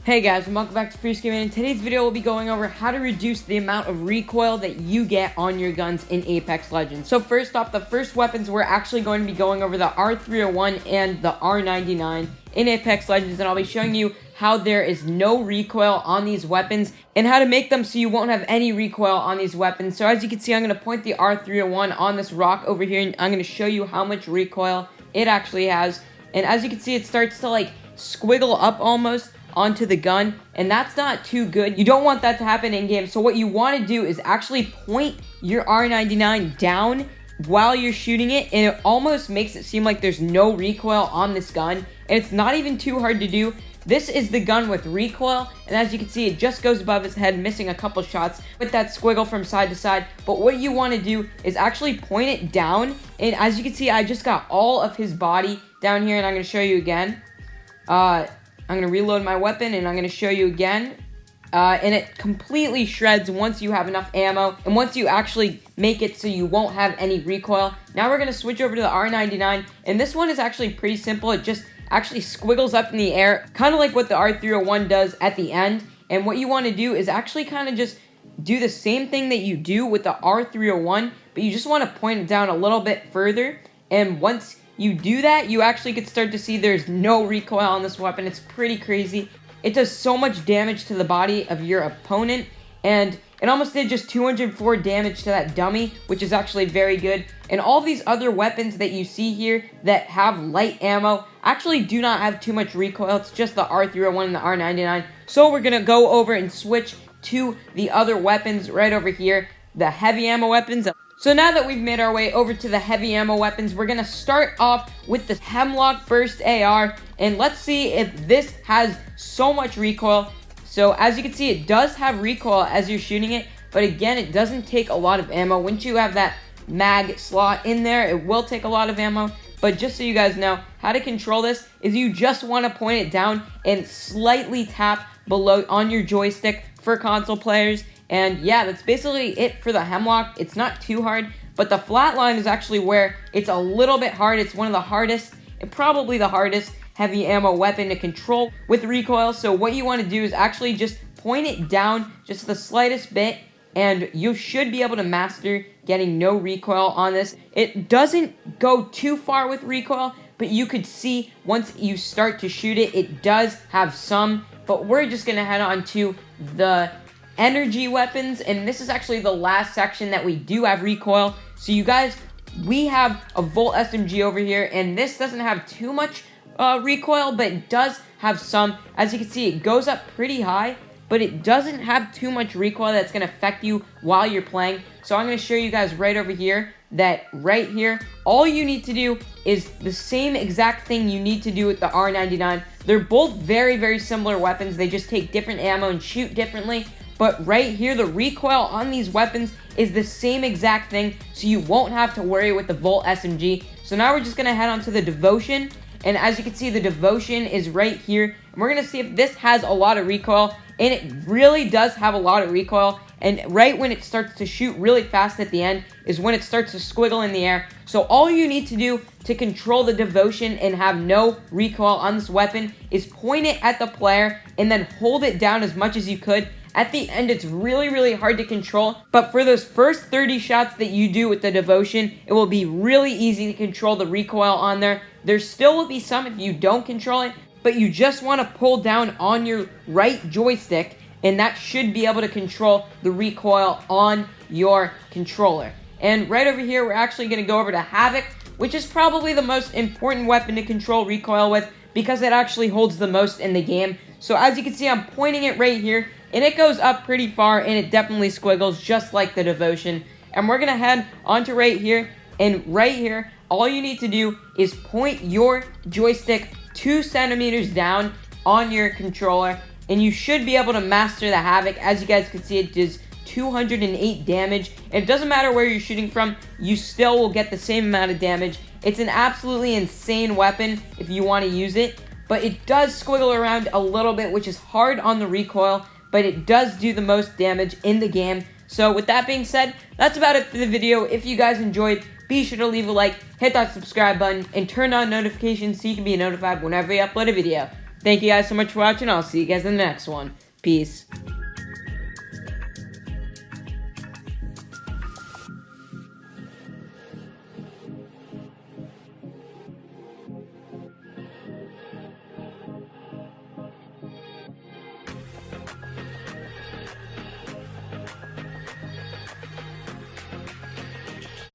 Hey guys, and welcome back to Free Gaming. In today's video, we'll be going over how to reduce the amount of recoil that you get on your guns in Apex Legends. So first off, the first weapons, we're actually going to be going over the R301 and the R99 in Apex Legends, and I'll be showing you how there is no recoil on these weapons and how to make them so you won't have any recoil on these weapons. So as you can see, I'm going to point the R301 on this rock over here, and I'm going to show you how much recoil it actually has. And as you can see, it starts to like squiggle up almost onto the gun, and that's not too good. You don't want that to happen in game. So what you want to do is actually point your R99 down while you're shooting it, and it almost makes it seem like there's no recoil on this gun, and it's not even too hard to do. This is the gun with recoil, and as you can see, it just goes above his head, missing a couple shots with that squiggle from side to side. But what you want to do is actually point it down, and as you can see, I just got all of his body down here, and I'm going to show you again. I'm going to reload my weapon, and I'm going to show you again. And it completely shreds once you have enough ammo, and once you actually make it so you won't have any recoil. Now we're going to switch over to the R99, and this one is actually pretty simple. It just actually squiggles up in the air, kind of like what the R301 does at the end. And what you want to do is actually kind of just do the same thing that you do with the R301, but you just want to point it down a little bit further. And once you do that, you actually could start to see there's no recoil on this weapon. It's pretty crazy. It does so much damage to the body of your opponent, and it almost did just 204 damage to that dummy, which is actually very good. And all these other weapons that you see here that have light ammo actually do not have too much recoil. It's just the R301 and the R99. So we're going to go over and switch to the other weapons right over here, the heavy ammo weapons. So now that we've made our way over to the heavy ammo weapons, we're going to start off with the Hemlock Burst Ar, and let's see if this has so much recoil. So as you can see, it does have recoil as you're shooting it, but again, it doesn't take a lot of ammo. Once you have that mag slot in there, it will take a lot of ammo. But just so you guys know, how to control this is you just want to point it down and slightly tap below on your joystick for console players. And yeah, that's basically it for the Hemlock. It's not too hard, but the flatline is actually where it's a little bit hard. It's one of the hardest, and probably the hardest heavy ammo weapon to control with recoil. So what you want to do is actually just point it down just the slightest bit, and you should be able to master getting no recoil on this. It doesn't go too far with recoil, but you could see once you start to shoot it, it does have some. But we're just going to head on to the energy weapons, and this is actually the last section that we do have recoil. So you guys, we have a Volt SMG over here, and this doesn't have too much recoil, but it does have some. As you can see, it goes up pretty high, but it doesn't have too much recoil that's going to affect you while you're playing. So I'm going to show you guys right over here that right here, all you need to do is the same exact thing you need to do with the R99. They're both very, very similar weapons. They just take different ammo and shoot differently. But right here, the recoil on these weapons is the same exact thing, so you won't have to worry with the Volt SMG. So now we're just going to head on to the Devotion. And as you can see, the Devotion is right here. And we're going to see if this has a lot of recoil. And it really does have a lot of recoil. And right when it starts to shoot really fast at the end is when it starts to squiggle in the air. So all you need to do to control the Devotion and have no recoil on this weapon is point it at the player and then hold it down as much as you could. At the end, it's really, really hard to control, but for those first 30 shots that you do with the Devotion, it will be really easy to control the recoil on there. There still will be some if you don't control it, but you just want to pull down on your right joystick, and that should be able to control the recoil on your controller. And right over here, we're actually going to go over to Havoc, which is probably the most important weapon to control recoil with, because it actually holds the most in the game. So as you can see, I'm pointing it right here, and it goes up pretty far, and it definitely squiggles just like the Devotion. And we're going to head onto right here, and right here, all you need to do is point your joystick 2 centimeters down on your controller, and you should be able to master the Havoc. As you guys can see, it does 208 damage, and it doesn't matter where you're shooting from, you still will get the same amount of damage. It's an absolutely insane weapon if you want to use it, but it does squiggle around a little bit, which is hard on the recoil, but it does do the most damage in the game. So with that being said, that's about it for the video. If you guys enjoyed, be sure to leave a like, hit that subscribe button, and turn on notifications so you can be notified whenever we upload a video. Thank you guys so much for watching. I'll see you guys in the next one. Peace.